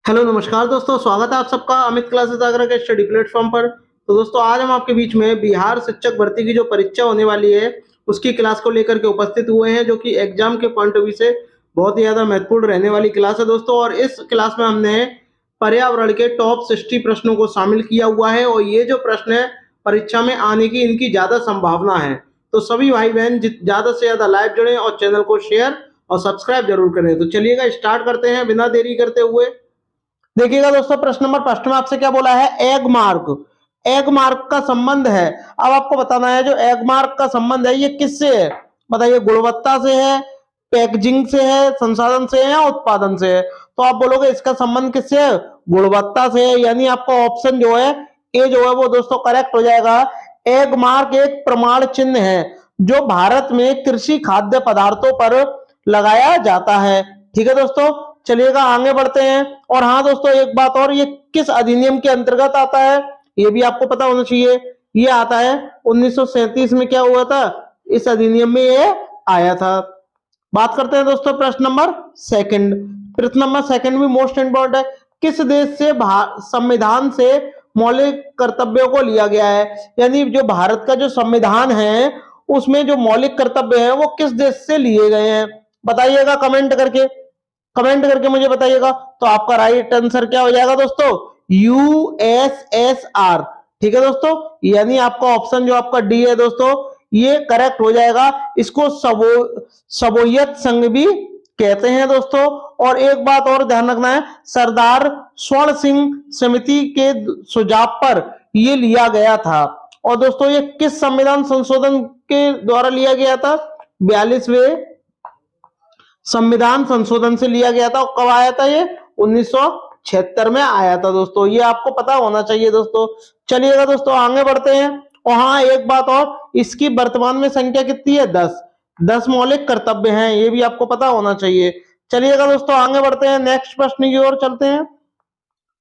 Hello नमस्कार दोस्तों, स्वागत है आप सबका अमित क्लासेस आगरा के स्टडी प्लेटफॉर्म पर। तो दोस्तों आज हम आपके बीच में बिहार शिक्षक भर्ती की जो परीक्षा होने वाली है उसकी क्लास को लेकर के उपस्थित हुए हैं, जो कि एग्जाम के पॉइंट ऑफ व्यू से बहुत ही ज़्यादा महत्वपूर्ण रहने वाली क्लास है दोस्तों। और इस क्लास में हमने पर्यावरण के टॉप 60 प्रश्नों को शामिल किया हुआ है और ये जो प्रश्न है परीक्षा में आने की इनकी ज़्यादा संभावना है। तो सभी भाई बहन ज़्यादा से ज़्यादा लाइव जुड़ें और चैनल को शेयर और सब्सक्राइब जरूर करें। तो चलिएगा स्टार्ट करते हैं बिना देरी करते हुए। देखिएगा दोस्तों, प्रश्न नंबर फर्स्ट में आपसे क्या बोला है, एग मार्क। एग मार्क का संबंध है, अब आपको बताना है जो एग मार्क का संबंध है ये किससे है। बताइए, गुणवत्ता से है, पैकेजिंग से है, संसाधन से है या उत्पादन से है। तो आप बोलोगे इसका संबंध किससे है, गुणवत्ता से है, यानी आपका ऑप्शन जो है ए जो है वो दोस्तों करेक्ट हो जाएगा। एग मार्क एक प्रमाण चिन्ह है जो भारत में कृषि खाद्य पदार्थों पर लगाया जाता है। ठीक है दोस्तों, चलिएगा आगे बढ़ते हैं। और हाँ दोस्तों, एक बात और, ये किस अधिनियम के अंतर्गत आता है ये भी आपको पता होना चाहिए। ये आता है 1937 में, क्या हुआ था, इस अधिनियम में ये आया था। बात करते हैं दोस्तों प्रश्न नंबर सेकंड। प्रश्न नंबर सेकंड भी मोस्ट इंपोर्टेंट है, किस देश से संविधान से मौलिक कर्तव्यों को लिया गया है। यानी जो भारत का जो संविधान है उसमें जो मौलिक कर्तव्य है वो किस देश से लिए गए हैं, बताइएगा कमेंट करके। कमेंट करके मुझे बताइएगा। तो आपका राइट आंसर क्या हो जाएगा दोस्तों, यूएसएसआर। ठीक है दोस्तों, यानी आपका ऑप्शन जो आपका डी है दोस्तों ये करेक्ट हो जाएगा। इसको सोवियत संघ भी कहते हैं दोस्तों। और एक बात और ध्यान रखना है, सरदार स्वर्ण सिंह समिति के सुझाव पर ये लिया गया था। और दोस्तों ये किस संविधान संशोधन के द्वारा लिया गया था, 42वें संविधान संशोधन से लिया गया था। और कब आया था ये, 1976 में आया था दोस्तों, ये आपको पता होना चाहिए दोस्तों। चलिएगा दोस्तों आगे बढ़ते हैं। और हाँ एक बात और, इसकी वर्तमान में संख्या कितनी है, 10 मौलिक कर्तव्य हैं, ये भी आपको पता होना चाहिए। चलिएगा दोस्तों आगे बढ़ते हैं, नेक्स्ट प्रश्न की ओर चलते हैं।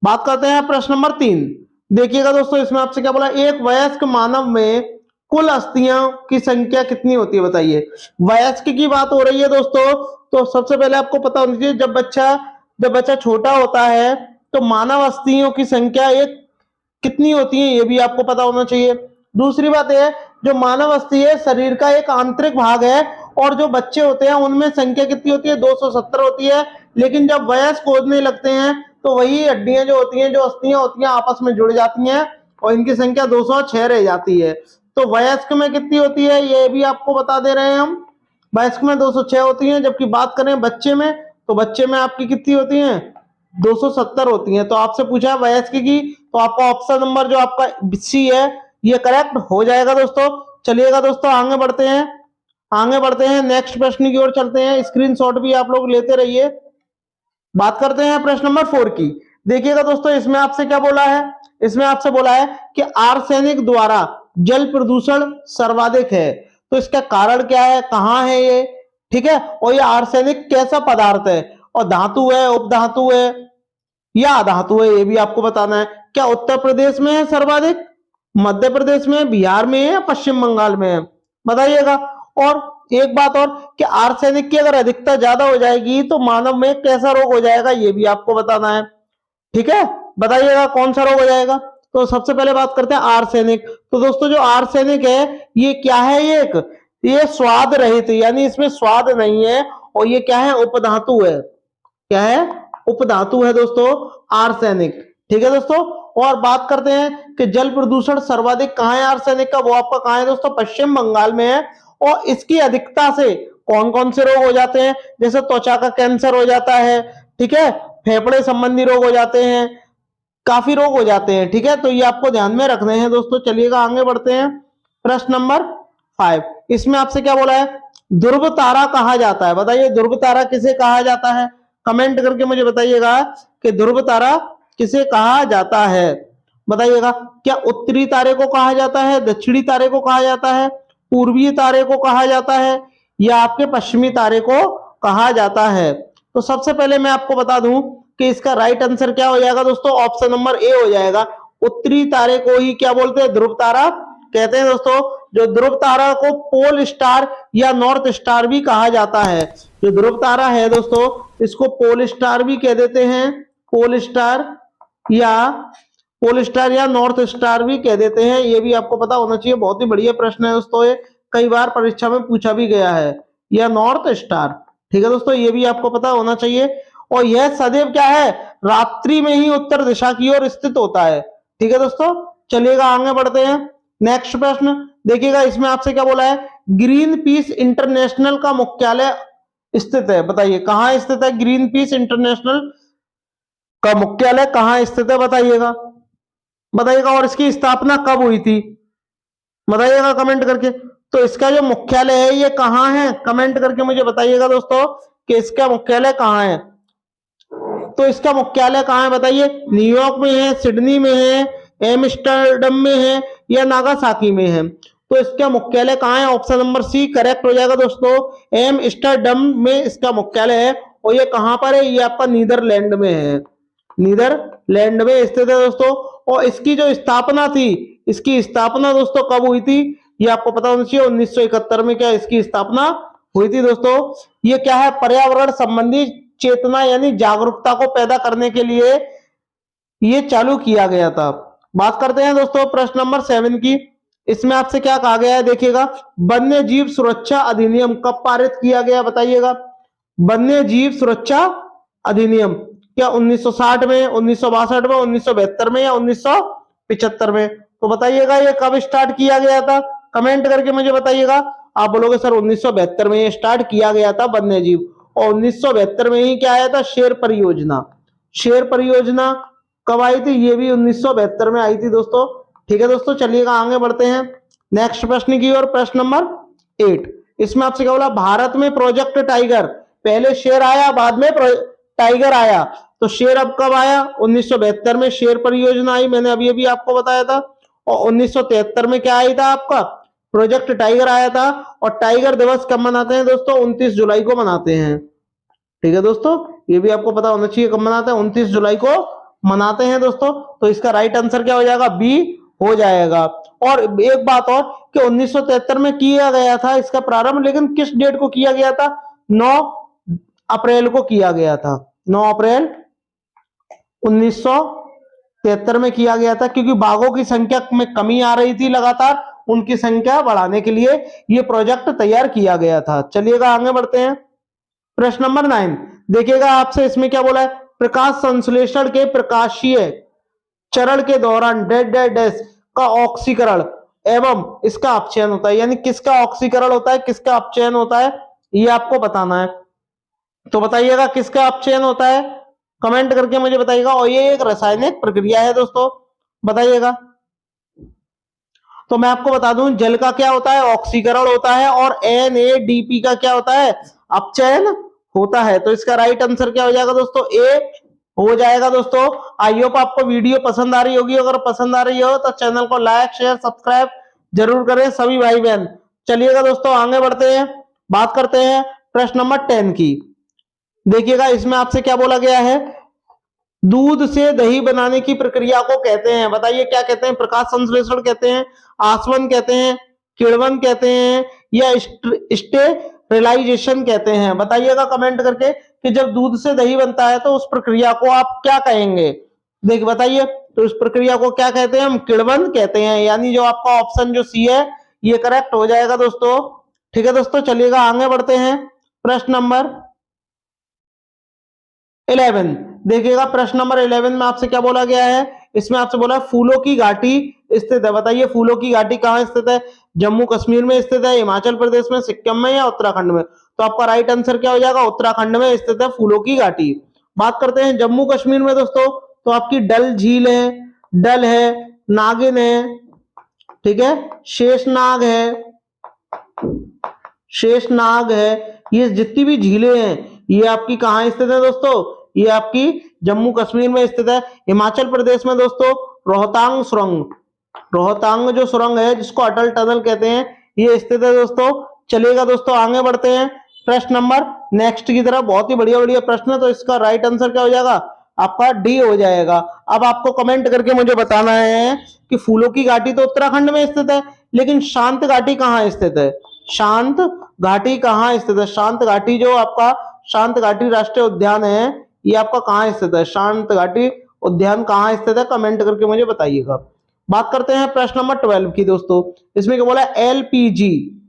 बात करते हैं प्रश्न नंबर 3। देखिएगा दोस्तों, इसमें आपसे क्या बोला, एक वयस्क मानव में कुल अस्थियां की संख्या कितनी होती है, बताइए। वयस्क की बात हो रही है दोस्तों, तो सबसे पहले आपको पता होना चाहिए जब बच्चा छोटा होता है तो मानव अस्थियों की संख्या एक कितनी होती है, ये भी आपको पता होना चाहिए। दूसरी बात है, जो मानव अस्थि है शरीर का एक आंतरिक भाग है और जो बच्चे होते हैं उनमें संख्या कितनी होती है, 270 होती है। लेकिन जब वयस्क होने लगते हैं तो वही हड्डियां जो होती हैं, जो अस्थियां होती हैं आपस में जुड़ जाती हैं और इनकी संख्या 206 रह जाती है। तो वयस्क में कितनी होती है ये भी आपको बता दे रहे हैं हम। वयस्क में 206 होती हैं, जबकि बात करें बच्चे में तो बच्चे में आपकी कितनी होती हैं, 270 होती हैं। तो आपसे पूछा है वयस्क की, तो आपका ऑप्शन नंबर जो आपका सी है ये करेक्ट हो जाएगा दोस्तों। चलिएगा दोस्तों आगे बढ़ते हैं नेक्स्ट प्रश्न की ओर चलते हैं। स्क्रीनशॉट भी आप लोग लेते रहिए। बात करते हैं प्रश्न नंबर 4 की। देखिएगा दोस्तों, इसमें आपसे क्या बोला है, इसमें आपसे बोला है कि आर्सेनिक द्वारा जल प्रदूषण सर्वाधिक है। तो इसका कारण क्या है, कहां है ये, ठीक है। और ये आर्सेनिक कैसा पदार्थ है, और धातु है, उपधातु है या धातु है, ये भी आपको बताना है। क्या उत्तर प्रदेश में है सर्वाधिक, मध्य प्रदेश में, बिहार में है या पश्चिम बंगाल में है, बताइएगा। और एक बात और, कि आर्सेनिक की अगर अधिकता ज्यादा हो जाएगी तो मानव में कैसा रोग हो जाएगा, ये भी आपको बताना है। ठीक है, बताइएगा कौन सा रोग हो जाएगा। तो सबसे पहले बात करते हैं आर्सेनिक। तो दोस्तों जो आर्सेनिक है ये क्या है, ये स्वाद रहित, यानी इसमें स्वाद नहीं है। और ये क्या है, उपधातु है। क्या है, उपधातु है दोस्तों आर्सेनिक। ठीक है दोस्तों, और बात करते हैं कि जल प्रदूषण सर्वाधिक कहां है आर्सेनिक का, वो आपका कहां है दोस्तों, पश्चिम बंगाल में है। और इसकी अधिकता से कौन कौन से रोग हो जाते हैं, जैसे त्वचा का कैंसर हो जाता है, ठीक है, फेफड़े संबंधी रोग हो जाते हैं, काफी रोग हो जाते हैं। ठीक है, तो ये आपको ध्यान में रखने हैं दोस्तों। चलिएगा आगे बढ़ते हैं प्रश्न नंबर 5। इसमें आपसे क्या बोला है, ध्रुव तारा कहा जाता है, बताइए ध्रुव तारा किसे कहा जाता है, कमेंट करके मुझे बताइएगा कि ध्रुव तारा किसे कहा जाता है, बताइएगा। क्या उत्तरी तारे को कहा जाता है, दक्षिणी तारे को कहा जाता है, पूर्वी तारे को कहा जाता है, या आपके पश्चिमी तारे को कहा जाता है। तो सबसे पहले मैं आपको बता दूं कि इसका राइट आंसर क्या हो जाएगा दोस्तों, ऑप्शन नंबर ए हो जाएगा। उत्तरी तारे को ही क्या बोलते हैं, ध्रुव तारा कहते हैं दोस्तों। जो ध्रुव तारा को पोल स्टार या नॉर्थ स्टार भी कहा जाता है। जो ध्रुव तारा है दोस्तों इसको पोल स्टार भी कह देते हैं, पोल स्टार या नॉर्थ स्टार भी कह देते हैं, ये भी आपको पता होना चाहिए। बहुत ही बढ़िया प्रश्न है दोस्तों, ये कई बार परीक्षा में पूछा भी गया है, या नॉर्थ स्टार। ठीक है दोस्तों, ये भी आपको पता होना चाहिए। और यह सदैव क्या है, रात्रि में ही उत्तर दिशा की ओर स्थित होता है। ठीक है दोस्तों, चलिएगा आगे बढ़ते हैं। नेक्स्ट प्रश्न देखिएगा, इसमें आपसे क्या बोला है, ग्रीन पीस इंटरनेशनल का मुख्यालय स्थित है, बताइए कहां स्थित है। ग्रीन पीस इंटरनेशनल का मुख्यालय कहां स्थित है, बताइएगा बताइएगा। और इसकी स्थापना कब हुई थी, बताइएगा कमेंट करके। तो इसका जो मुख्यालय है ये कहां है, कमेंट करके मुझे बताइएगा दोस्तों कि इसका मुख्यालय कहां है। तो इसका मुख्यालय कहां है बताइए, न्यूयॉर्क में है, सिडनी में है, एम्स्टर्डम में है, या नागासाकी में है। तो इसका मुख्यालय कहां है, ऑप्शन नंबर सी करेक्ट हो जाएगा दोस्तों, एम्स्टर्डम में इसका मुख्यालय है। और ये कहां पर है, ये आपका नीदरलैंड में है, नीदरलैंड में स्थित है दोस्तों। और इसकी जो स्थापना थी, इसकी स्थापना दोस्तों कब हुई थी, ये आपको पता होना चाहिए। 1971 में क्या इसकी स्थापना हुई थी दोस्तों। ये क्या है, पर्यावरण संबंधी चेतना यानी जागरूकता को पैदा करने के लिए ये चालू किया गया था। बात करते हैं दोस्तों प्रश्न नंबर 7 की। इसमें आपसे क्या कहा गया है, देखिएगा, वन्य जीव सुरक्षा अधिनियम कब पारित किया गया, बताइएगा। वन्य जीव सुरक्षा अधिनियम क्या 1960 में, 1962 में, 1972 में, या 1975 में। तो बताइएगा ये कब स्टार्ट किया गया था, कमेंट करके मुझे बताइएगा। आप बोलोगे सर 1972 में ये स्टार्ट किया गया था वन्य जीव। और 1972 में ही क्या आया था, शेर परियोजना। शेर परियोजना कब आई थी, ये भी 1972 में आई थी दोस्तों। ठीक है दोस्तों, चलिएगा आगे बढ़ते हैं नेक्स्ट प्रश्न की ओर। प्रश्न नंबर 8, इसमें आपसे क्या बोला, भारत में प्रोजेक्ट टाइगर, पहले शेर आया बाद में टाइगर आया। तो शेर अब कब आया, 1972 में शेर परियोजना आई, मैंने अभी अभी आपको बताया था। और 1973 में क्या आई था, आपका प्रोजेक्ट टाइगर आया था। और टाइगर दिवस कब मनाते हैं दोस्तों, 29 जुलाई को मनाते हैं। ठीक है दोस्तों, ये भी आपको पता होना चाहिए कब मनाते हैं, 29 जुलाई को मनाते हैं दोस्तों। तो इसका राइट आंसर क्या हो जाएगा, बी हो जाएगा। और एक बात और कि 1973 में किया गया था इसका प्रारंभ, लेकिन किस डेट को किया गया था, 9 अप्रैल को किया गया था। 9 अप्रैल 1973 में किया गया था, क्योंकि बाघों की संख्या में कमी आ रही थी लगातार, उनकी संख्या बढ़ाने के लिए यह प्रोजेक्ट तैयार किया गया था। चलिएगा आगे बढ़ते हैं प्रश्न नंबर 9, देखिएगा आपसे इसमें क्या बोला है, प्रकाश संश्लेषण के प्रकाशीय चरण के दौरान डैश का ऑक्सीकरण एवं इसका अपचयन होता है, यानी किसका ऑक्सीकरण होता है, किसका अपचयन होता है, ये आपको बताना है। तो बताइएगा किसका अपचयन होता है, कमेंट करके मुझे बताइएगा। और ये एक रासायनिक प्रक्रिया है दोस्तों, बताइएगा। तो मैं आपको बता दूं, जल का क्या होता है, ऑक्सीकरण होता है, और NADP का क्या होता है, अपचयन होता है। तो इसका राइट आंसर क्या हो जाएगा दोस्तों, ए हो जाएगा दोस्तों। आई होप आपको वीडियो पसंद आ रही होगी, अगर पसंद आ रही हो तो चैनल को लाइक शेयर सब्सक्राइब जरूर करें सभी भाई बहन। चलिएगा दोस्तों आगे बढ़ते हैं, बात करते हैं प्रश्न नंबर 10 की। देखिएगा इसमें आपसे क्या बोला गया है, दूध से दही बनाने की प्रक्रिया को कहते हैं, बताइए क्या कहते हैं, प्रकाश संश्लेषण कहते हैं, आसवन कहते हैं, किण्वन कहते हैं, या स्टेरिलाइजेशन कहते हैं। बताइएगा कमेंट करके कि जब दूध से दही बनता है तो उस प्रक्रिया को आप क्या कहेंगे, देखिए बताइए। तो इस प्रक्रिया को क्या कहते हैं, हम किण्वन कहते हैं, यानी जो आपका ऑप्शन जो सी है ये करेक्ट हो जाएगा दोस्तों। ठीक है दोस्तों, चलिएगा आगे बढ़ते हैं प्रश्न नंबर 11। देखिएगा प्रश्न नंबर 11 में आपसे क्या बोला गया है, इसमें आपसे बोला फूलों की घाटी स्थित है। बताइए फूलों की घाटी कहां स्थित है, जम्मू कश्मीर में स्थित है, हिमाचल प्रदेश में, सिक्किम में, या उत्तराखंड में। तो आपका राइट आंसर क्या हो जाएगा, उत्तराखंड में स्थित है फूलों की घाटी। बात करते हैं जम्मू कश्मीर में दोस्तों, तो आपकी डल झील है, डल है, नागिन है, ठीक है, शेषनाग है, शेषनाग है, ये जितनी भी झीलें हैं ये आपकी कहां स्थित है दोस्तों, ये आपकी जम्मू कश्मीर में स्थित है। हिमाचल प्रदेश में दोस्तों रोहतांग सुरंग, रोहतांग जो सुरंग है जिसको अटल टनल कहते हैं, ये स्थित है दोस्तों। चलिएगा दोस्तों आगे बढ़ते हैं प्रश्न नंबर नेक्स्ट की तरफ, बहुत ही बढ़िया बढ़िया प्रश्न है। तो इसका राइट आंसर क्या हो जाएगा, आपका डी हो जाएगा। अब आपको कमेंट करके मुझे बताना है कि फूलों की घाटी तो उत्तराखंड में स्थित है, लेकिन शांत घाटी कहाँ स्थित है, शांत घाटी कहाँ स्थित है। शांत घाटी जो आपका शांत घाटी राष्ट्रीय उद्यान है ये आपका कहाँ स्थित है? शांत घाटी उद्यान कहाँ स्थित है? कमेंट करके मुझे बताइएगा। बात करते हैं प्रश्न नंबर 12 की दोस्तों। इसमें क्या बोला? एलपीजी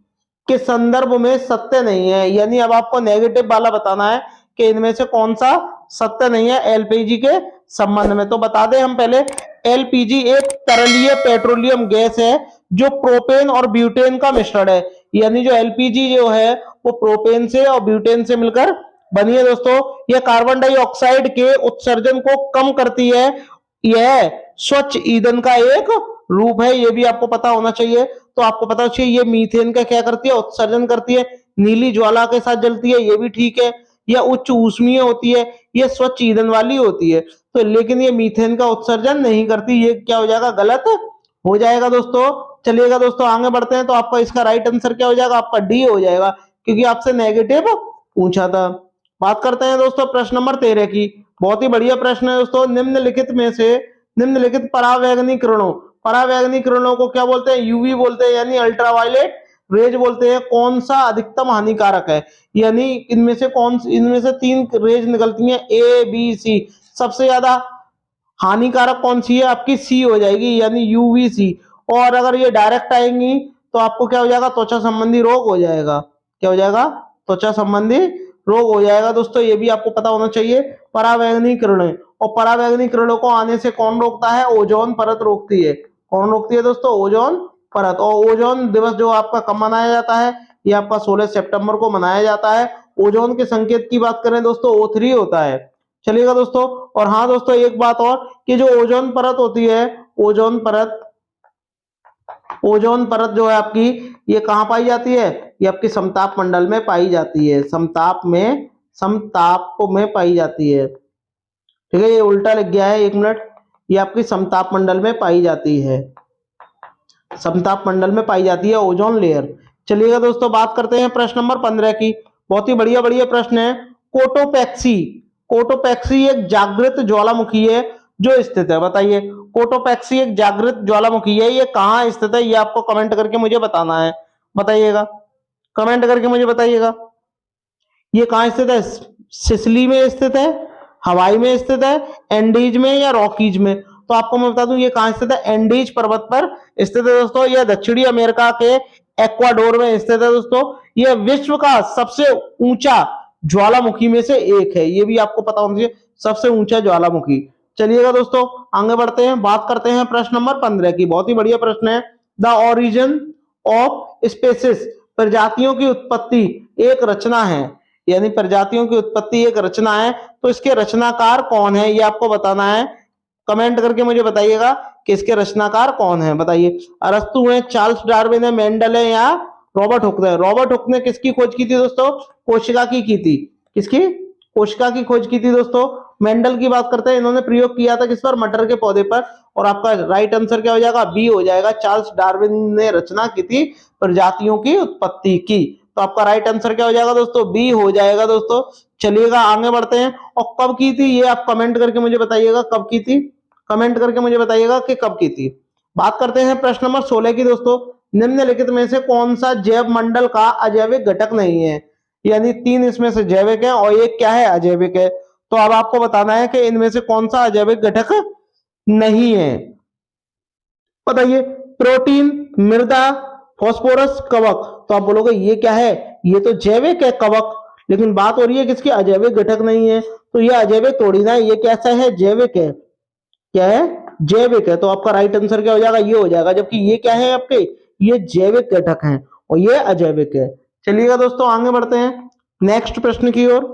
के संदर्भ में सत्य नहीं है, यानी अब आपको नेगेटिव वाला बताना है कि इनमें से कौन सा सत्य नहीं है एलपीजी के संबंध में। तो बता दें हम पहले, एलपीजी एक तरलीय पेट्रोलियम गैस है जो प्रोपेन और ब्यूटेन का मिश्रण है। यानी जो एलपीजी जो है वो प्रोपेन से और ब्यूटेन से मिलकर बनी है दोस्तों। यह कार्बन डाइऑक्साइड के उत्सर्जन को कम करती है। यह स्वच्छ ईंधन का एक रूप है, यह भी आपको पता होना चाहिए। तो आपको पता चाहिए ये मीथेन का क्या करती है? उत्सर्जन करती है। नीली ज्वाला के साथ जलती है, ये भी ठीक है। यह उच्च ऊष्मीय होती है, यह स्वच्छ ईंधन वाली होती है। तो लेकिन ये मीथेन का उत्सर्जन नहीं करती, ये क्या हो जाएगा? गलत हो जाएगा दोस्तों। चलिएगा दोस्तों आगे बढ़ते हैं। तो आपका इसका राइट आंसर क्या हो जाएगा? आपका डी हो जाएगा, क्योंकि आपसे नेगेटिव पूछा था। बात करते हैं दोस्तों प्रश्न नंबर 13 की। बहुत ही बढ़िया प्रश्न है दोस्तों। निम्नलिखित में से निम्नलिखित परावैंगनी किरणों, परावैंगनी किरणों को क्या बोलते हैं? यूवी बोलते हैं, यानी अल्ट्रावायलेट रेज बोलते हैं। कौन सा अधिकतम हानिकारक है? यानी इनमें से 3 रेज निकलती हैं, ए बी सी। सबसे ज्यादा हानिकारक कौन सी है? आपकी सी हो जाएगी, यानी यूवीसी। और अगर ये डायरेक्ट आएंगी तो आपको क्या हो जाएगा? त्वचा संबंधी रोग हो जाएगा। क्या हो जाएगा? त्वचा संबंधी रोग हो जाएगा दोस्तों, ये भी आपको पता होना चाहिए। परावैंगनी किरणें, और परावैंगनी किरणों को आने से कौन रोकता है? ओजोन परत रोकती है। कौन रोकती है दोस्तों? ओजोन परत। और ओजोन दिवस जो आपका कब मनाया जाता है? ये आपका 16 सितंबर को मनाया जाता है। ओजोन के संकेत की बात करें दोस्तों, O3 होता है। चलिएगा दोस्तों। और हाँ दोस्तों, एक बात और कि जो ओजोन परत होती है, ओजोन परत जो है आपकी, ये कहाँ पाई जाती है? ये आपकी समताप मंडल में पाई जाती है। समताप में पाई जाती है। ठीक है, ये उल्टा लग गया है, 1 मिनट। ये आपकी समताप मंडल में पाई जाती है। समताप मंडल में पाई जाती है ओजोन लेयर। चलिएगा दोस्तों बात करते हैं प्रश्न नंबर 15 की। बहुत ही बढ़िया बढ़िया प्रश्न है। कोटोपैक्सी, कोटोपैक्सी एक जागृत ज्वालामुखी है जो स्थित है। बताइए, कोटोपैक्सी एक जागृत ज्वालामुखी है, ये कहाँ स्थित है? ये आपको कमेंट करके मुझे बताना है। बताइएगा, कमेंट करके मुझे बताइएगा। ये कहाँ स्थित है? सिसिली में स्थित है, हवाई में स्थित है, एंडीज में, या रॉकीज में? तो आपको मैं बता दूं ये कहाँ स्थित है? एंडीज पर्वत पर स्थित है दोस्तों। यह दक्षिणी अमेरिका के एक्वाडोर में स्थित है दोस्तों। यह विश्व का सबसे ऊंचा ज्वालामुखी में से एक है, ये भी आपको पता होना चाहिए, सबसे ऊंचा ज्वालामुखी। चलिएगा दोस्तों आगे बढ़ते हैं। बात करते हैं प्रश्न नंबर 15 की। बहुत ही बढ़िया प्रश्न है। द ओरिजिन ऑफ स्पेसिस, प्रजातियों की उत्पत्ति एक रचना है। यानी प्रजातियों की उत्पत्ति एक रचना है, तो इसके रचनाकार कौन है? ये आपको बताना है। कमेंट करके मुझे बताइएगा कि इसके रचनाकार कौन है। बताइए, अरस्तु है, चार्ल्स डार्विन है, मेंडल है, या रॉबर्ट हुक ने? रॉबर्ट हुक ने किसकी खोज की थी दोस्तों? कोशिका की थी। किसकी? कोशिका की खोज की थी दोस्तों। मेंडल की बात करते हैं, इन्होंने प्रयोग किया था किस पर? मटर के पौधे पर। और आपका राइट आंसर क्या हो जाएगा? बी हो जाएगा। चार्ल्स डार्विन ने रचना की थी प्रजातियों की उत्पत्ति की। तो आपका राइट आंसर क्या हो जाएगा दोस्तों? बी हो जाएगा दोस्तों। चलिएगा आगे बढ़ते हैं। और कब की थी ये आप कमेंट करके मुझे बताइएगा, कब की थी? कमेंट करके मुझे बताइएगा कि कब की थी। बात करते हैं प्रश्न नंबर 16 की दोस्तों। निम्नलिखित में से कौन सा जैव मंडल का अजैविक घटक नहीं है? यानी 3 इसमें से जैविक है और एक क्या है? अजैविक है। तो अब आपको बताना है कि इनमें से कौन सा अजैविक घटक नहीं है। बताइए, प्रोटीन, मृदा, फास्फोरस, कवक। तो आप बोलोगे ये क्या है? ये तो जैविक है कवक, लेकिन बात हो रही है किसकी? अजैविक घटक नहीं है। तो ये अजैविक थोड़ी ना है, ये कैसा है? जैविक है। क्या है? जैविक है। तो आपका राइट आंसर क्या हो जाएगा? ये हो जाएगा। जबकि ये क्या है आपके? ये जैविक घटक हैं और ये अजैविक है। चलिएगा दोस्तों आगे बढ़ते हैं नेक्स्ट प्रश्न की ओर।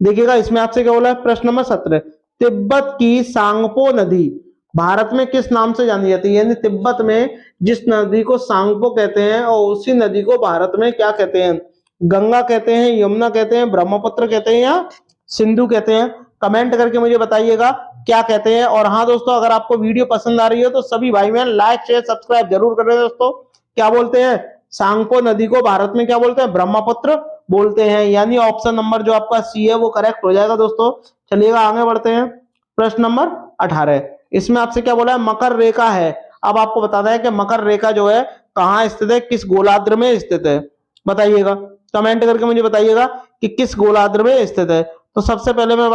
देखिएगा इसमें आपसे क्या बोला है? प्रश्न नंबर 17। तिब्बत की सांगपो नदी भारत में किस नाम से जानी जाती है? यानी तिब्बत में जिस नदी को सांगपो कहते हैं और उसी नदी को भारत में क्या कहते हैं? गंगा कहते हैं, यमुना कहते हैं, ब्रह्मपुत्र कहते हैं, या सिंधु कहते हैं? कमेंट करके मुझे बताइएगा क्या कहते हैं। और हाँ दोस्तों, अगर आपको वीडियो पसंद आ रही हो तो सभी भाई बहन लाइक शेयर सब्सक्राइब जरूर करें दोस्तों। क्या बोलते हैं? सांगपो नदी को भारत में क्या बोलते हैं? ब्रह्मपुत्र बोलते हैं। यानी ऑप्शन नंबर जो आपका सी है वो करेक्ट हो जाएगा दोस्तों। चलिएगा आगे बढ़ते हैं। प्रश्न नंबर 18। इसमें आपसे क्या बोला है? मकर रेखा है। अब आपको बताना है कि मकर रेखा जो है कहाँ स्थित है, किस गोलार्ध में स्थित है? बताइएगा, कमेंट करके मुझे बताइएगा कि किस गोलार्ध में स्थित है। तो सबसे पहले मैं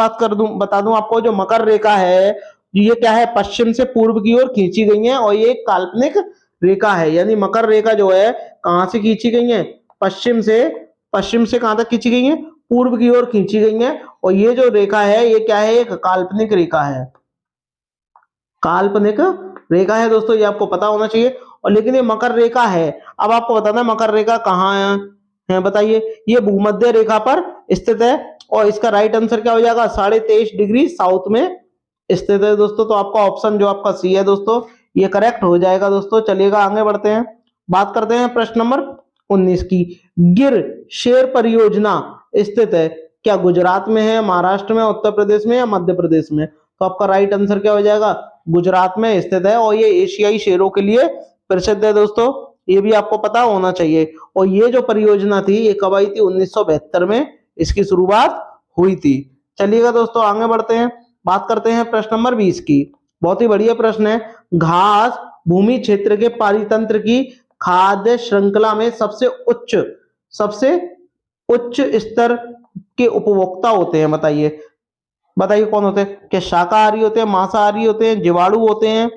बता दूं आपको, जो मकर रेखा है ये क्या है, पश्चिम से पूर्व की ओर खींची गई है और ये एक काल्पनिक रेखा है। यानी मकर रेखा जो है कहां से खींची गई है, पश्चिम से कहां तक खींची गई है, पूर्व की ओर खींची गई है। और ये जो रेखा है ये क्या है, एक काल्पनिक रेखा है, काल्पनिक रेखा है दोस्तों, ये आपको पता होना चाहिए। और लेकिन ये मकर रेखा है, अब आपको बताना है मकर रेखा कहाँ है बताइए। ये भूमध्य रेखा पर स्थित है और इसका राइट आंसर क्या हो जाएगा, 23.5 डिग्री साउथ में स्थित है दोस्तों। तो आपका ऑप्शन जो आपका सी है दोस्तों, ये करेक्ट हो जाएगा दोस्तों। चलिएगा आगे बढ़ते हैं, बात करते हैं प्रश्न नंबर 19 की। गिर शेर परियोजना स्थित है, क्या गुजरात में है, महाराष्ट्र में, उत्तर प्रदेश में या मध्य प्रदेश में? तो आपका राइट आंसर क्या हो जाएगा, गुजरात में स्थित है और ये एशियाई शेरों के लिए प्रसिद्ध है दोस्तों, ये भी आपको पता होना चाहिए। और ये जो परियोजना थी ये कब आई थी, 1972 में इसकी शुरुआत हुई थी। चलिएगा दोस्तों आगे बढ़ते हैं, बात करते हैं प्रश्न नंबर 20 की। बहुत ही बढ़िया प्रश्न है। घास भूमि क्षेत्र के पारितंत्र की खाद्य श्रृंखला में सबसे उच्च स्तर के उपभोक्ता होते हैं, बताइए बताइए कौन होते हैं? क्या शाकाहारी होते हैं, मांसाहारी होते हैं, जीवाणु होते हैं,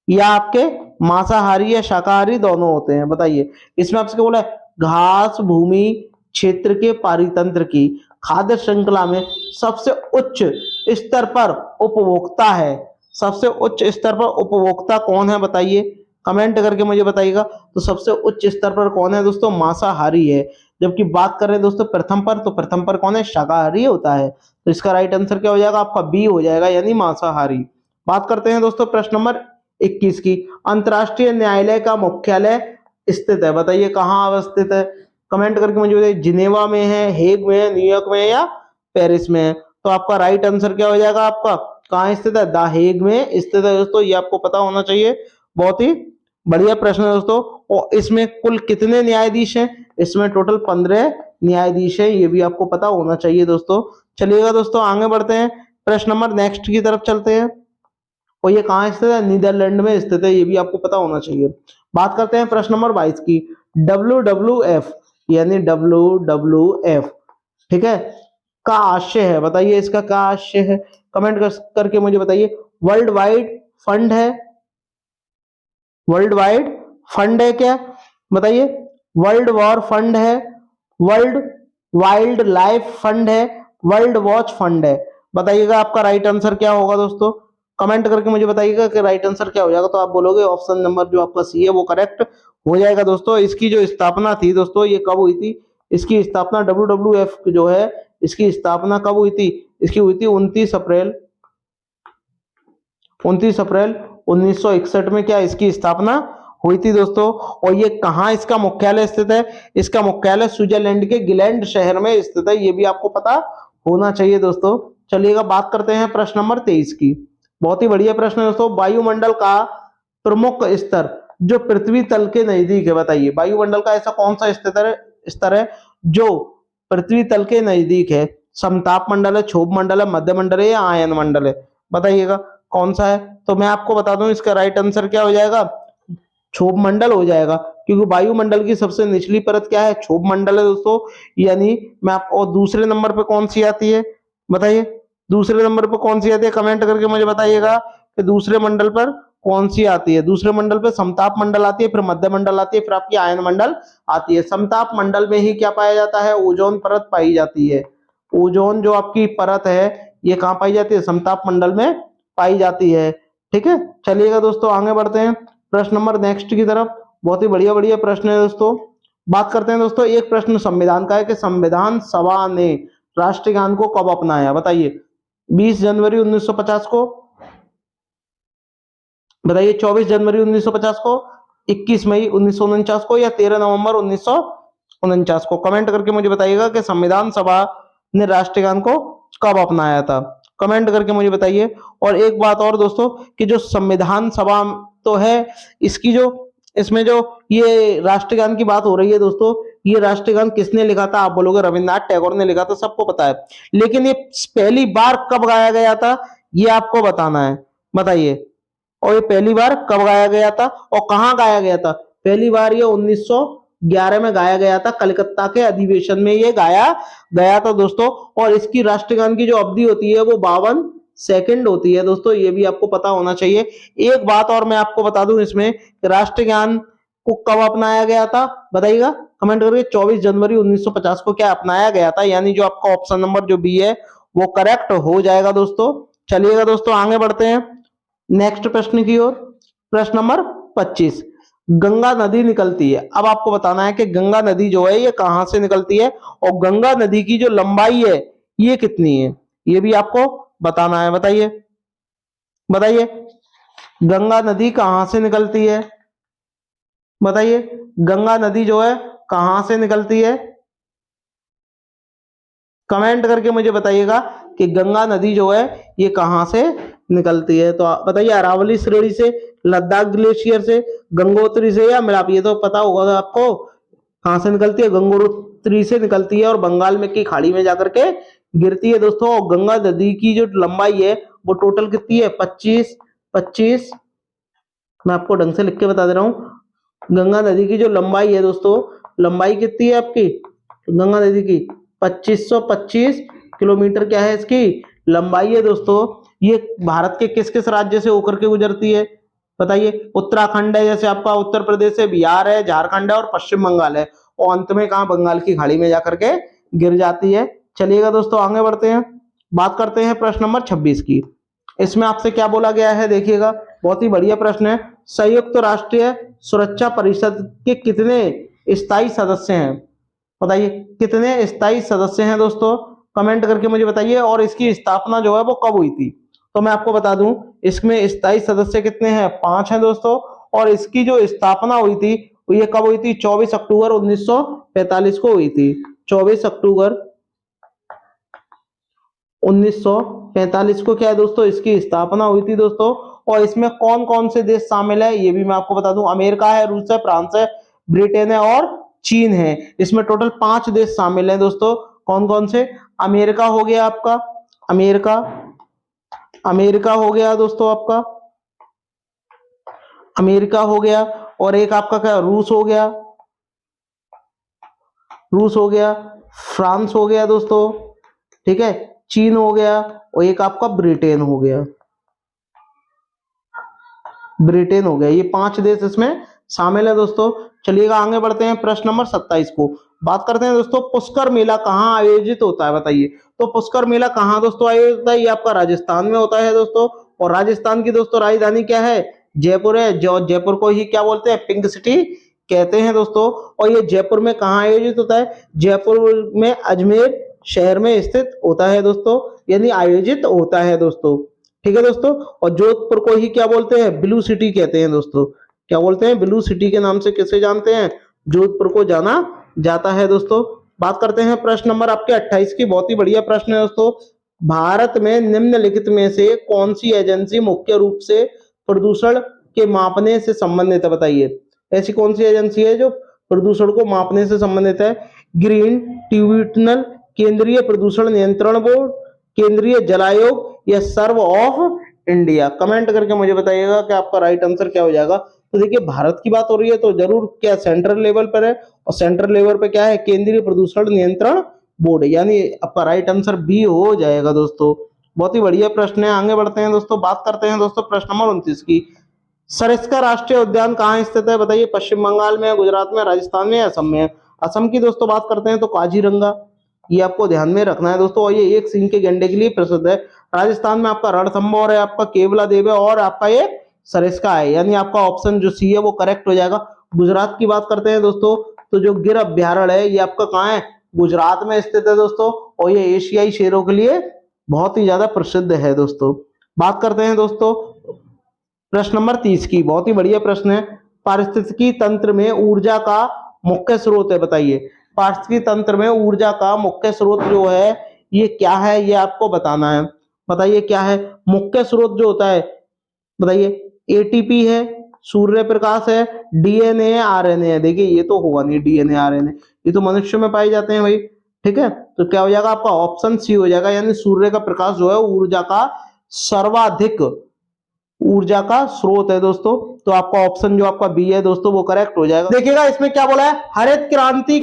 या आपके मांसाहारी या शाकाहारी दोनों होते हैं? बताइए। इसमें आपसे क्या बोला है, घास भूमि क्षेत्र के पारितंत्र की खाद्य श्रृंखला में सबसे उच्च स्तर पर उपभोक्ता है, सबसे उच्च स्तर पर उपभोक्ता कौन है बताइए, कमेंट करके मुझे बताइएगा। तो सबसे उच्च स्तर पर कौन है दोस्तों, मांसाहारी है। जबकि बात करें दोस्तों प्रथम पर, तो प्रथम पर कौन है, शाकाहारी होता है। तो इसका राइट आंसर क्या हो जाएगा आपका, बी हो जाएगा, यानी मांसाहारी। बात करते हैं दोस्तों प्रश्न नंबर 21 की। अंतरराष्ट्रीय न्यायालय का मुख्यालय स्थित है, बताइए कहाँ अवस्थित है, कमेंट करके मुझे बताइए। जिनेवा में है, हेग में है, न्यूयॉर्क में है या पेरिस में है? तो आपका राइट आंसर क्या हो जाएगा आपका, कहाँ स्थित है, द हेग में स्थित है दोस्तों, ये आपको पता होना चाहिए। बहुत ही बढ़िया प्रश्न है दोस्तों। और इसमें कुल कितने न्यायाधीश हैं, इसमें टोटल 15 न्यायाधीश हैं, ये भी आपको पता होना चाहिए दोस्तों। चलिएगा दोस्तों आगे बढ़ते हैं, प्रश्न नंबर नेक्स्ट की तरफ चलते हैं। और ये कहाँ स्थित है, नीदरलैंड में स्थित है, ये भी आपको पता होना चाहिए। बात करते हैं प्रश्न नंबर 22 की। WWF यानी WWF, ठीक है, का आशय है, बताइए इसका क्या आशय है, कमेंट करके मुझे बताइए। वर्ल्ड वाइड फंड है, वर्ल्ड वाइड फंड है क्या, बताइए। वर्ल्ड वॉर फंड है, वर्ल्ड वाइल्ड लाइफ फंड है, वर्ल्ड वॉच फंड है? बताइएगा आपका राइट आंसर क्या होगा दोस्तों, कमेंट करके मुझे बताइएगा कि राइट आंसर क्या हो जाएगा। तो आप बोलोगे ऑप्शन नंबर जो आपका सी है वो करेक्ट हो जाएगा दोस्तों। इसकी जो स्थापना थी दोस्तों, ये कब हुई थी, इसकी स्थापना WWF जो है इसकी स्थापना कब हुई थी, इसकी हुई थी 29 अप्रैल 1961 में क्या इसकी स्थापना हुई थी दोस्तों। और ये कहाँ इसका मुख्यालय स्थित है, इसका मुख्यालय स्विट्जरलैंड के गिलैंड शहर में स्थित है, ये भी आपको पता होना चाहिए दोस्तों। चलिएगा बात करते हैं प्रश्न नंबर 23 की। बहुत ही बढ़िया प्रश्न है दोस्तों। वायुमंडल का प्रमुख स्तर जो पृथ्वी तल के नजदीक है, बताइए वायुमंडल का ऐसा कौन सा स्तर है जो पृथ्वी तल के नजदीक है? समताप मंडल है, क्षोभ मंडल है, मध्य मंडल है या आयन मंडल है? बताइएगा कौन सा है। तो मैं आपको बता दूं इसका राइट आंसर क्या हो जाएगा, क्षोभ मंडल हो जाएगा, क्योंकि वायुमंडल की सबसे निचली परत क्या है, क्षोभ मंडल है दोस्तों। यानी मैं आपको, और दूसरे नंबर पे कौन सी आती है बताइए, दूसरे नंबर पे कौन सी आती है, कमेंट करके मुझे बताइएगा कि दूसरे मंडल पर कौन सी आती है। दूसरे मंडल पे समताप मंडल आती है, फिर मध्य मंडल आती है, फिर आपकी आयन मंडल आती है। समताप मंडल में ही क्या पाया जाता है, ओजोन परत पाई जाती है। ओजोन जो आपकी परत है ये कहाँ पाई जाती है, समताप मंडल में पाई जाती है, ठीक है। चलिएगा दोस्तों आगे बढ़ते हैं प्रश्न नंबर नेक्स्ट की तरफ। बहुत ही बढ़िया बढ़िया प्रश्न है दोस्तों। बात करते हैं दोस्तों, एक प्रश्न संविधान का है कि संविधान सभा ने राष्ट्रगान को कब अपनाया, बताइए। 20 जनवरी 1950 को, बताइए 24 जनवरी 1950 को, 21 मई 1949 को या 13 नवंबर 1949 को? कमेंट करके मुझे बताइएगा कि संविधान सभा ने राष्ट्रगान को कब अपनाया था, कमेंट करके मुझे बताइए। और एक बात और दोस्तों कि जो संविधान सभा तो है, इसकी जो इसमें जो ये राष्ट्रगान की बात हो रही है दोस्तों, ये राष्ट्रगान किसने लिखा था? आप बोलोगे रविन्द्रनाथ टैगोर ने लिखा था, सबको पता है। लेकिन ये पहली बार कब गाया गया था ये आपको बताना है, बताइए। और ये पहली बार कब गाया गया था और कहाँ गाया गया था? पहली बार ये 1911 में गाया गया था, कलकत्ता के अधिवेशन में ये गाया गया था दोस्तों। और इसकी राष्ट्रगान की जो अवधि होती है वो 52 सेकंड होती है दोस्तों, ये भी आपको पता होना चाहिए। एक बात और मैं आपको बता दूं इसमें, राष्ट्रगान को कब अपनाया गया था बताइएगा कमेंट करके। 24 जनवरी 1950 को क्या अपनाया गया था, यानी जो आपका ऑप्शन नंबर जो बी है वो करेक्ट हो जाएगा दोस्तों। चलिएगा दोस्तों आगे बढ़ते हैं नेक्स्ट प्रश्न की ओर। प्रश्न नंबर 25, गंगा नदी निकलती है। अब आपको बताना है कि गंगा नदी जो है ये कहां से निकलती है और गंगा नदी की जो लंबाई है ये कितनी है, ये भी आपको बताना है। बताइए बताइए गंगा नदी कहां से निकलती है, बताइए गंगा नदी जो है कहां से निकलती है, कमेंट करके मुझे बताइएगा कि गंगा नदी जो है ये कहां से निकलती है। तो बताइए अरावली श्रेणी से, लद्दाख ग्लेशियर से, गंगोत्री से या मिलाप। ये तो पता होगा आपको कहां से निकलती है, गंगोत्री से निकलती है और बंगाल में की खाड़ी में जाकर के गिरती है दोस्तों। और गंगा नदी की जो लंबाई है वो टोटल कितनी है, 25। मैं आपको ढंग से लिख के बता दे रहा हूं, गंगा नदी की जो लंबाई है दोस्तों, लंबाई कितनी है आपकी गंगा नदी की 2525 किलोमीटर क्या है इसकी लंबाई है दोस्तों। ये भारत के किस किस राज्य से होकर के गुजरती है बताइए। उत्तराखंड है, जैसे आपका उत्तर प्रदेश है, बिहार है, झारखंड है और पश्चिम बंगाल है, और अंत में कहा बंगाल की खाड़ी में जाकर के गिर जाती है। चलिएगा दोस्तों आगे बढ़ते हैं, बात करते हैं प्रश्न नंबर 26 की। इसमें आपसे क्या बोला गया है देखिएगा, बहुत ही बढ़िया प्रश्न है। संयुक्त राष्ट्रीय सुरक्षा परिषद के कितने स्थायी सदस्य हैं, बताइए कितने स्थायी सदस्य हैं दोस्तों, कमेंट करके मुझे बताइए। और इसकी स्थापना जो है वो कब हुई थी, तो मैं आपको बता दूं इसमें स्थायी सदस्य कितने हैं, 5 हैं दोस्तों। और इसकी जो स्थापना हुई थी ये कब हुई थी, 24 अक्टूबर 1945 को हुई थी। 24 अक्टूबर 1945 को क्या है दोस्तों इसकी स्थापना हुई थी दोस्तों। और इसमें कौन कौन से देश शामिल है ये भी मैं आपको बता दूं, अमेरिका है, रूस है, फ्रांस है, ब्रिटेन है और चीन है। इसमें टोटल 5 देश शामिल हैं दोस्तों। कौन कौन से, अमेरिका हो गया आपका, अमेरिका हो गया दोस्तों आपका, अमेरिका हो गया। और एक आपका क्या, रूस हो गया, फ्रांस हो गया दोस्तों, ठीक है, चीन हो गया और एक आपका ब्रिटेन हो गया, ये 5 देश इसमें शामिल है दोस्तों। चलिएगा आगे बढ़ते हैं प्रश्न नंबर 27 को। बात करते हैं दोस्तों पुष्कर मेला कहाँ आयोजित होता है बताइए। तो पुष्कर मेला कहाँ दोस्तों आयोजित होता है, ये आपका राजस्थान में होता है दोस्तों। और राजस्थान की दोस्तों राजधानी क्या है, जयपुर है। जो जयपुर को ही क्या बोलते हैं, पिंक सिटी कहते हैं दोस्तों। और ये जयपुर में कहाँ आयोजित होता है, जयपुर में अजमेर शहर में स्थित होता है दोस्तों, यानी आयोजित होता है दोस्तों, ठीक है दोस्तों। और जोधपुर को ही क्या बोलते हैं, ब्लू सिटी कहते हैं दोस्तों। क्या बोलते हैं, ब्लू सिटी के नाम से किसे जानते हैं, जोधपुर को जाना जाता है दोस्तों। बात करते हैं प्रश्न नंबर आपके 28 की, बहुत ही बढ़िया प्रश्न है दोस्तों। भारत में निम्नलिखित में से कौन सी एजेंसी मुख्य रूप से प्रदूषण के मापने से संबंधित है बताइए। ऐसी कौन सी एजेंसी है जो प्रदूषण को मापने से संबंधित है, ग्रीन ट्रिब्यूनल, केंद्रीय प्रदूषण नियंत्रण बोर्ड, केंद्रीय जल आयोग या सर्व ऑफ इंडिया। कमेंट करके मुझे बताइएगा कि आपका राइट आंसर क्या हो जाएगा। तो देखिए भारत की बात हो रही है तो जरूर क्या सेंट्रल लेवल पर है, और सेंट्रल लेवल पे क्या है, केंद्रीय प्रदूषण नियंत्रण बोर्ड, यानी आपका राइट आंसर बी हो जाएगा दोस्तों। बहुत ही बढ़िया प्रश्न है, आगे बढ़ते हैं दोस्तों। बात करते हैं दोस्तों प्रश्न नंबर 29 की। सरिस्का राष्ट्रीय उद्यान कहाँ स्थित है बताइए, पश्चिम बंगाल में, गुजरात में, राजस्थान में, असम में। असम की दोस्तों बात करते हैं तो काजीरंगा, ये आपको ध्यान में रखना है दोस्तों। और ये एक सींग के गैंडे के लिए प्रसिद्ध है। राजस्थान में आपका रणथंभौर है, आपका केवला देव है और आपका ये सरिस्का है, यानी आपका ऑप्शन जो सी है वो करेक्ट हो जाएगा। गुजरात की बात करते हैं दोस्तों तो जो गिर अभ्यारण्य है ये आपका कहाँ है, गुजरात में स्थित है दोस्तों। और ये एशियाई शेरों के लिए बहुत ही ज्यादा प्रसिद्ध है दोस्तों। बात करते हैं दोस्तों प्रश्न नंबर 30 की, बहुत ही बढ़िया प्रश्न है। पारिस्थितिकी तंत्र में ऊर्जा का मुख्य स्रोत है बताइए। पारिस्थितिकी तंत्र में ऊर्जा का मुख्य स्रोत जो है ये क्या है, ये आपको बताना है। बताइए क्या है मुख्य स्रोत जो होता है, बताइए। एटीपी है, सूर्य प्रकाश है, डीएनए है, आरएनए है। देखिए ये तो होगा नहीं, डीएनए आरएनए ये तो मनुष्य में पाए जाते हैं भाई, ठीक है। तो क्या हो जाएगा आपका ऑप्शन सी हो जाएगा, यानी सूर्य का प्रकाश जो है ऊर्जा का सर्वाधिक ऊर्जा का स्रोत है दोस्तों। तो आपका ऑप्शन जो आपका बी है दोस्तों वो करेक्ट हो जाएगा। देखिएगा इसमें क्या बोला है, हरित क्रांति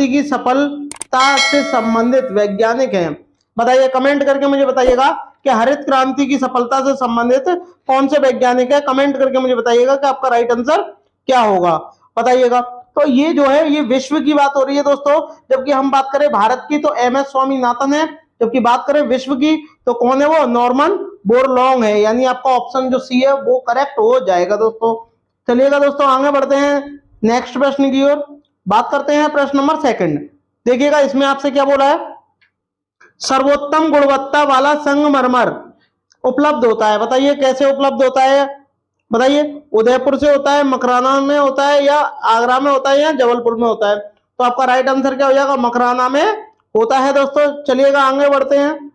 की सफलता से संबंधित वैज्ञानिक हैं। बताइए, कमेंट करके मुझे बताइएगा कि हरित क्रांति की सफलता से संबंधित कौन से वैज्ञानिक है। कमेंट करके मुझे बताइएगा कि आपका राइट आंसर क्या होगा, बताइएगा। तो ये जो है ये विश्व की बात हो रही है दोस्तों, जबकि हम बात करें भारत की तो एम.एस. स्वामीनाथन है, जबकि बात करें विश्व की तो कौन है, वो नॉर्मन बोरलॉन्ग है। यानी आपका ऑप्शन जो सी है वो करेक्ट हो जाएगा दोस्तों। चलिएगा दोस्तों आगे बढ़ते हैं नेक्स्ट प्रश्न की ओर। बात करते हैं प्रश्न नंबर 2। देखिएगा इसमें आपसे क्या बोला है, सर्वोत्तम गुणवत्ता वाला संगमरमर उपलब्ध होता है। बताइए कैसे उपलब्ध होता है, बताइए। उदयपुर से होता है, मकराना में होता है, या आगरा में होता है, या जबलपुर में होता है। तो आपका राइट आंसर क्या हो जाएगा, मकराना में होता है दोस्तों। चलिएगा आगे बढ़ते हैं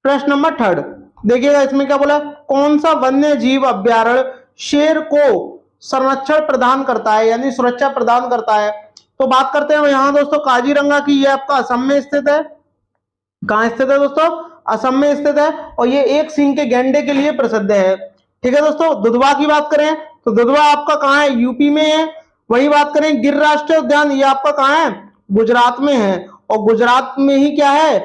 प्रश्न नंबर 3। देखिएगा इसमें क्या बोला, कौन सा वन्य जीव अभ्यारण्य शेर को संरक्षण प्रदान करता है, यानी सुरक्षा प्रदान करता है। तो बात करते हैं यहाँ दोस्तों काजीरंगा की। ये आपका असम में स्थित है। कहाँ स्थित है दोस्तों, असम में स्थित है। और ये एक सींग के गैंडे के लिए प्रसिद्ध है। ठीक है दोस्तों। दुधवा की बात करें तो दुधवा आपका कहाँ है, यूपी में है। वही बात करें गिर राष्ट्रीय उद्यान, ये आपका कहाँ है, गुजरात में है। और गुजरात में ही क्या है,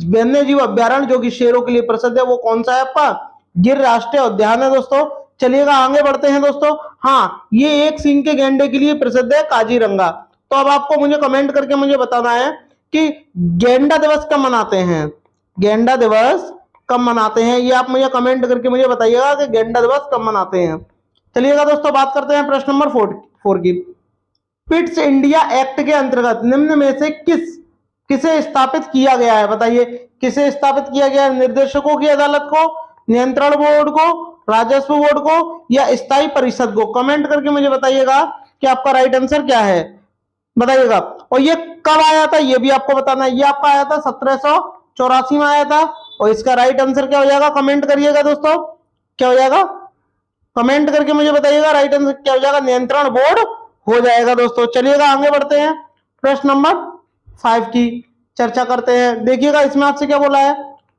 वन्य जीव अभ्यारण्य जो कि शेरों के लिए प्रसिद्ध है, वो कौन सा है आपका, गिर राष्ट्रीय उद्यान है दोस्तों। चलिएगा आगे बढ़ते हैं दोस्तों। हाँ, ये एक सींग के गैंडे के लिए प्रसिद्ध है काजीरंगा। तो अब आपको मुझे कमेंट करके मुझे बताना है कि गेंडा दिवस कब मनाते हैं, गेंडा दिवस कब मनाते हैं, ये आप मुझे कमेंट करके मुझे बताइएगा कि गेंडा दिवस कब मनाते हैं। चलिएगा दोस्तों बात करते हैं प्रश्न नंबर 4 की। फिट्स इंडिया एक्ट के अंतर्गत निम्न में से किसे स्थापित किया गया है। बताइए किसे स्थापित किया गया है, निर्देशकों की अदालत को, नियंत्रण बोर्ड को, राजस्व बोर्ड को, या स्थायी परिषद को। कमेंट करके मुझे बताइएगा कि आपका राइट आंसर क्या है, बताइएगा। और ये कब आया था ये भी आपको बताना है। ये आपका आया था 1784 में आया था। और इसका राइट आंसर क्या हो जाएगा, कमेंट करिएगा दोस्तों, क्या हो जाएगा, कमेंट करके मुझे बताइएगा राइट आंसर क्या हो जाएगा, नियंत्रण बोर्ड हो जाएगा दोस्तों। चलिएगा आगे बढ़ते हैं प्रश्न नंबर 5 की चर्चा करते हैं। देखिएगा इसमें आपसे क्या बोला है,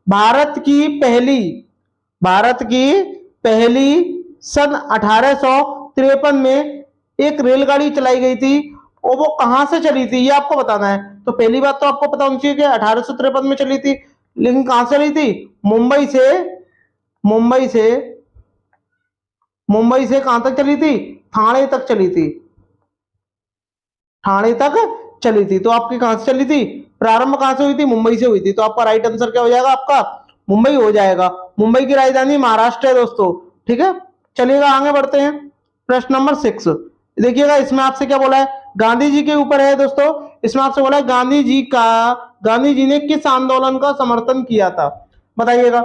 भारत की पहली सन 1853 में एक रेलगाड़ी चलाई गई थी, और वो कहां से चली थी ये आपको बताना है। तो पहली बात तो आपको पता होनी चाहिए कि 1853 में चली थी, लेकिन कहां से चली थी, मुंबई से कहां तक चली थी, ठाणे तक चली थी, ठाणे तक चली थी। तो आपकी कहां से चली थी, प्रारंभ कहां से हुई थी, मुंबई से हुई थी। तो आपका राइट आंसर क्या हो जाएगा, आपका मुंबई हो जाएगा। मुंबई की राजधानी महाराष्ट्र है दोस्तों। ठीक है, चलिएगा आगे बढ़ते हैं प्रश्न नंबर 6। देखिएगा इसमें आपसे क्या बोला है, गांधी जी के ऊपर है दोस्तों। इसमें आपसे बोला है गांधी जी ने किस आंदोलन का समर्थन किया था। बताइएगा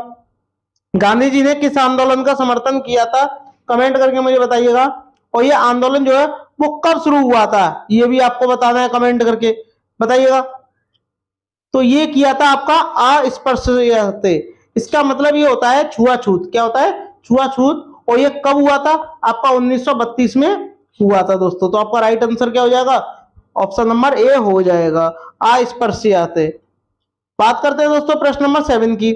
गांधी जी ने किस आंदोलन का समर्थन किया था, कमेंट करके मुझे बताइएगा। और ये आंदोलन जो है वो कब शुरू हुआ था ये भी आपको बताना है, कमेंट करके बताइएगा। तो ये किया था आपका अस्पृश्यते, इसका मतलब ये होता है छुआछूत। क्या होता है, छुआछूत। और ये कब हुआ था, आपका 1932 में हुआ था दोस्तों। तो आपका राइट आंसर क्या हो जाएगा, ऑप्शन नंबर ए हो जाएगा, अस्पृश्यते। बात करते हैं दोस्तों प्रश्न नंबर 7 की।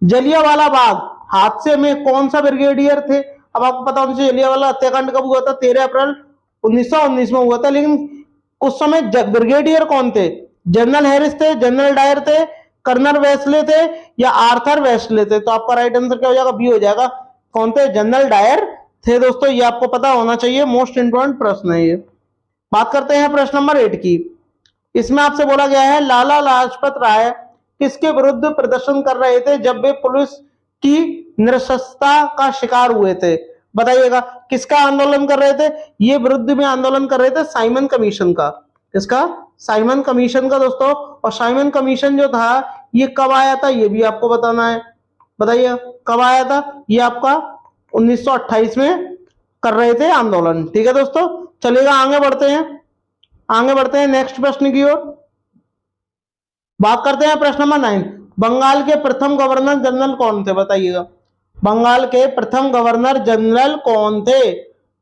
जलियांवाला बाग हादसे में कौन सा ब्रिगेडियर थे। अब आपको पता होना चाहिए जलियांवाला हत्याकांड कब हुआ था, 13 अप्रैल 1919 में हुआ था। लेकिन उस समय ब्रिगेडियर कौन थे, जनरल हैरिस थे, जनरल डायर थे, कर्नल वेस्ले थे, या आर्थर वेस्ले थे। तो आपका राइट आंसर क्या हो जाएगा, बी हो जाएगा। कौन थे, जनरल डायर थे दोस्तों। ये आपको पता होना चाहिए, मोस्ट इंपोर्टेंट प्रश्न है ये। बात करते हैं प्रश्न नंबर 8 की। इसमें आपसे बोला गया है लाला लाजपत राय किसके विरुद्ध प्रदर्शन कर रहे थे जब वे पुलिस की निरक्षरता का शिकार हुए थे। बताइएगा किसका आंदोलन कर रहे थे, ये विरुद्ध में आंदोलन कर रहे थे साइमन कमीशन का। किसका, साइमन कमीशन का दोस्तों। और साइमन कमीशन जो था ये कब आया था ये भी आपको बताना है। बताइए कब आया था, ये आपका 1928 में कर रहे थे आंदोलन। ठीक है दोस्तों, चलिएगा आगे बढ़ते हैं नेक्स्ट प्रश्न की ओर। बात करते हैं प्रश्न नंबर 9। बंगाल के प्रथम गवर्नर जनरल कौन थे। बताइएगा बंगाल के प्रथम गवर्नर जनरल कौन थे,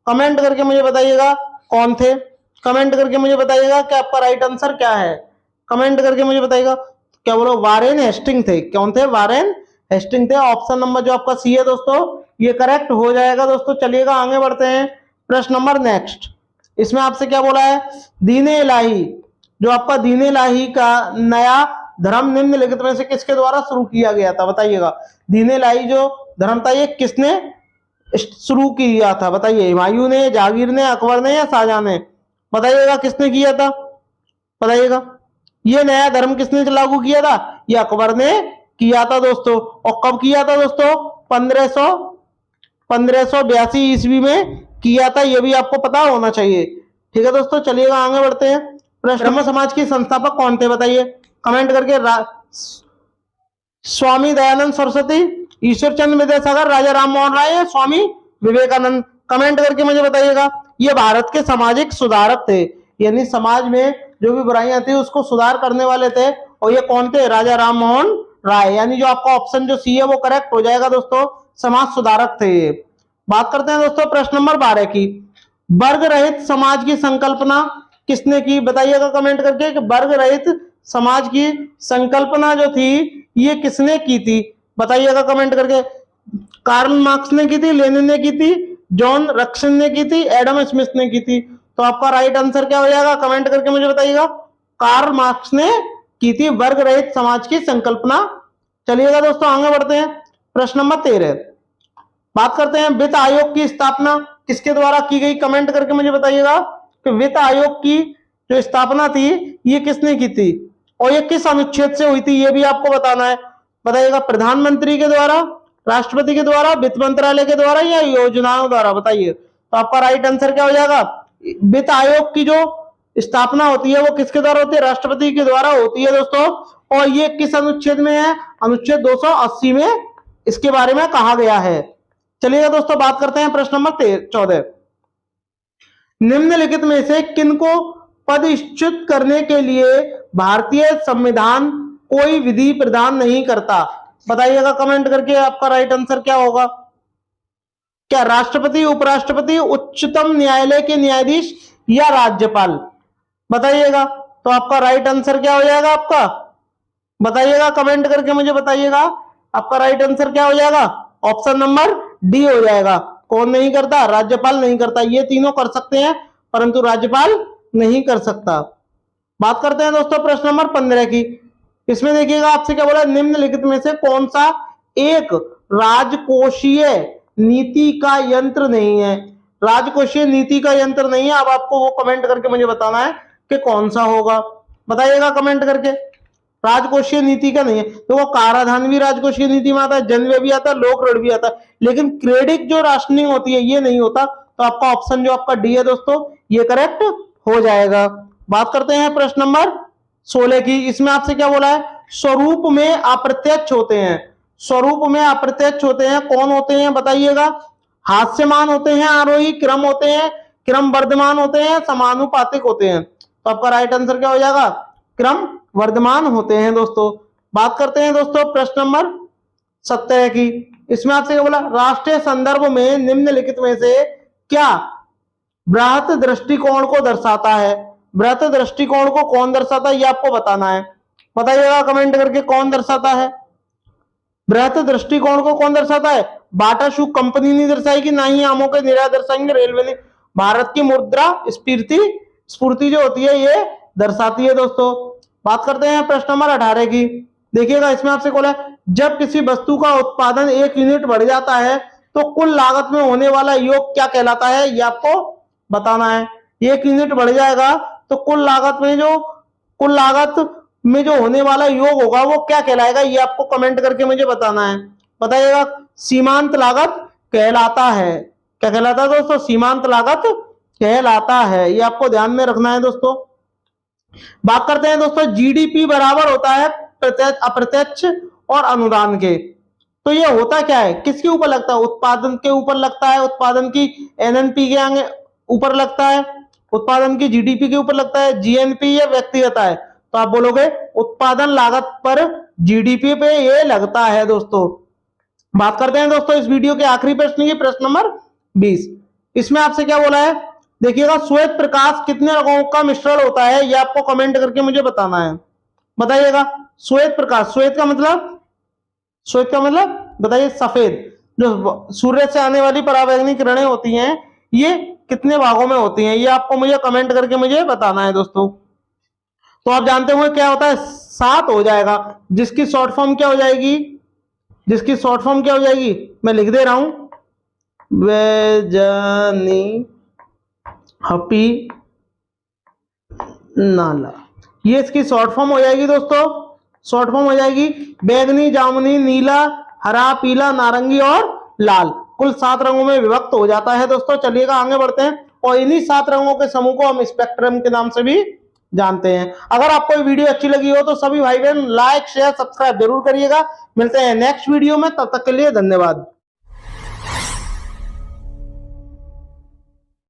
कमेंट करके मुझे बताइएगा कौन थे। कमेंट करके मुझे बताइएगा कि आपका राइट आंसर क्या है, कमेंट करके मुझे बताइएगा। क्या बोलो, वारेन हेस्टिंग थे। कौन थे, वारेन हेस्टिंग थे। ऑप्शन नंबर जो आपका सी है दोस्तों ये करेक्ट हो जाएगा दोस्तों। चलिएगा आगे बढ़ते हैं, प्रश्न नंबर नेक्स्ट। इसमें आपसे क्या बोला है, दीन इलाही, जो आपका दीन इलाही का नया धर्म निम्नलिखित में से किसके द्वारा शुरू किया गया था, बताइएगा। दीन इलाही जो धर्म था ये किसने शुरू किया था, बताइए। हुमायूं ने, जहांगीर ने, अकबर ने या शाहजहां ने, बताइएगा किसने किया था, बताइएगा। ये नया धर्म किसने लागू किया था, ये अकबर ने किया था दोस्तों। और कब किया था दोस्तों, 1582 ईस्वी में किया था, ये भी आपको पता होना चाहिए। ठीक है दोस्तों, चलिएगा आगे बढ़ते हैं। ब्रह्म समाज के संस्थापक कौन थे, बताइए कमेंट करके। स्वामी दयानंद सरस्वती, ईश्वर चंद्र विद्यासागर, राजा राम मोहन राय या स्वामी विवेकानंद, कमेंट करके मुझे बताइएगा। ये भारत के सामाजिक सुधारक थे, यानी समाज में जो भी बुराइयां थी उसको सुधार करने वाले थे। और ये कौन थे, राजा राम मोहन राय, यानी जो आपका ऑप्शन जो सी है वो करेक्ट हो जाएगा दोस्तों, समाज सुधारक थे ये। बात करते हैं दोस्तों प्रश्न नंबर 12 की। वर्ग रहित समाज की संकल्पना किसने की, बताइएगा कमेंट करके कि वर्ग रहित समाज की संकल्पना जो थी ये किसने की थी, बताइएगा कमेंट करके। कार्ल मार्क्स ने की थी, लेनिन ने की थी, जॉन रस्किन ने की थी, एडम स्मिथ ने की थी। तो आपका राइट आंसर क्या हो जाएगा, कमेंट करके मुझे बताइएगा। कार्ल मार्क्स ने की थी वर्ग रहित समाज की संकल्पना। चलिएगा दोस्तों आगे बढ़ते हैं, प्रश्न नंबर 13। बात करते हैं वित्त आयोग की स्थापना किसके द्वारा की गई, कमेंट करके मुझे बताइएगा कि वित्त आयोग की जो स्थापना थी ये किसने की थी और ये किस अनुच्छेद से हुई थी, ये भी आपको बताना है, बताइएगा। प्रधानमंत्री के द्वारा, राष्ट्रपति के द्वारा, वित्त मंत्रालय के द्वारा या योजनाओं द्वारा, बताइए। तो आपका राइट आंसर क्या हो जाएगा, वित्त आयोग की जो स्थापना होती है वो किसके द्वारा होती है, राष्ट्रपति के द्वारा होती है दोस्तों। और ये किस अनुच्छेद में है, अनुच्छेद 280 में इसके बारे में कहा गया है। चलिएगा दोस्तों बात करते हैं प्रश्न नंबर 14। निम्नलिखित में से किनको पदच्युत करने के लिए भारतीय संविधान कोई विधि प्रदान नहीं करता, बताइएगा कमेंट करके। आपका राइट आंसर क्या होगा, क्या राष्ट्रपति, उपराष्ट्रपति, उच्चतम न्यायालय के न्यायाधीश या राज्यपाल, बताइएगा। तो आपका राइट आंसर क्या हो जाएगा, आपका बताइएगा कमेंट करके मुझे बताइएगा। आपका राइट आंसर क्या हो जाएगा, ऑप्शन नंबर डी हो जाएगा। कौन नहीं करता, राज्यपाल नहीं करता। ये तीनों कर सकते हैं परंतु राज्यपाल नहीं कर सकता। बात करते हैं दोस्तों प्रश्न नंबर 15 की। इसमें देखिएगा आपसे क्या बोला, निम्नलिखित में से कौन सा एक राजकोषीय नीति का यंत्र नहीं है, राजकोषीय नीति का यंत्र नहीं है। अब आपको वो कमेंट करके मुझे बताना है कि कौन सा होगा, बताइएगा कमेंट करके। राजकोषीय नीति का नहीं है तो वो कराधान भी राजकोषीय नीति में आता है, जनव्यय भी आता है, लोक ऋण भी आता है, लेकिन क्रेडिट जो राशनिंग होती है ये नहीं होता। तो आपका ऑप्शन जो आपका डी है दोस्तों ये करेक्ट हो जाएगा। बात करते हैं प्रश्न नंबर 16 की। इसमें आपसे क्या बोला है, स्वरूप में अप्रत्यक्ष होते हैं, स्वरूप में अप्रत्यक्ष होते हैं, कौन होते हैं बताइएगा। हास्यमान होते हैं, आरोही क्रम होते हैं, क्रम वर्धमान होते हैं, समानुपातिक होते हैं। तो आपका राइट आंसर क्या हो जाएगा, क्रम वर्धमान होते हैं दोस्तों। बात करते हैं दोस्तों प्रश्न नंबर 17 की। इसमें आपसे क्या बोला, राष्ट्रीय संदर्भ में निम्नलिखित में से क्या बृहत दृष्टिकोण को दर्शाता है, बृहत दृष्टिकोण को कौन दर्शाता है ये आपको बताना है, बताइएगा कमेंट करके कौन दर्शाता है। बृहत दृष्टिकोण को कौन दर्शाता है, बाटा शू कंपनी नहीं दर्शाएगी, ना ही आमों के निर्यात दर्शाएंगे, रेलवे ने। भारत की मुद्रा स्फूर्ति जो होती है ये दर्शाती है दोस्तों। बात करते हैं प्रश्न नंबर 18 की। देखिएगा इसमें आपसे बोला है, जब किसी वस्तु का उत्पादन 1 यूनिट बढ़ जाता है तो कुल लागत में होने वाला योग क्या कहलाता है, ये आपको बताना है। 1 यूनिट बढ़ जाएगा तो कुल लागत में जो होने वाला योग होगा वो क्या कहलाएगा, ये आपको कमेंट करके मुझे बताना है, बताइएगा। सीमांत लागत कहलाता है, क्या कहलाता है दोस्तों, सीमांत लागत कहलाता है, ये आपको ध्यान में रखना है दोस्तों। बात करते हैं दोस्तों, जीडीपी बराबर होता है प्रत्यक्ष, अप्रत्यक्ष और अनुदान के। तो ये होता क्या है, किसके ऊपर लगता है, उत्पादन के ऊपर लगता है, उत्पादन की एनएनपी के आगे ऊपर लगता है, उत्पादन की जीडीपी के ऊपर लगता है, जीएनपी या व्यक्तिगत है। तो आप बोलोगे उत्पादन लागत पर जीडीपी पे ये लगता है दोस्तों। बात करते हैं दोस्तों इस वीडियो के आखिरी प्रश्न की, प्रश्न नंबर 20। इसमें आपसे क्या बोला है, देखिएगा, श्वेत प्रकाश कितने रंगों का मिश्रण होता है, ये आपको कमेंट करके मुझे बताना है, बताइएगा। श्वेत प्रकाश, श्वेत का मतलब श्वेत का मतलब बताइए सफेद। जो सूर्य से आने वाली पराबैंगनी किरणें होती हैं ये कितने भागों में होती हैं, ये आपको मुझे कमेंट करके मुझे बताना है दोस्तों। तो आप जानते हुए क्या होता है, 7 हो जाएगा, जिसकी शॉर्ट फॉर्म क्या हो जाएगी, जिसकी शॉर्ट फॉर्म क्या हो जाएगी, मैं लिख दे रहा हूं, बैजनी हपी नाला, ये इसकी शॉर्ट फॉर्म हो जाएगी दोस्तों। शॉर्ट फॉर्म हो जाएगी बैगनी, जामुनी, नीला, हरा, पीला, नारंगी और लाल। कुल 7 रंगों में विभक्त हो जाता है दोस्तों। चलिएगा आगे बढ़ते हैं और इन्हीं 7 रंगों के समूह को हम स्पेक्ट्रम के नाम से भी जानते हैं। अगर आपको ये वीडियो अच्छी लगी हो तो सभी भाई बहन लाइक शेयर सब्सक्राइब जरूर करिएगा। मिलते हैं नेक्स्ट वीडियो में, तब तक के लिए धन्यवाद।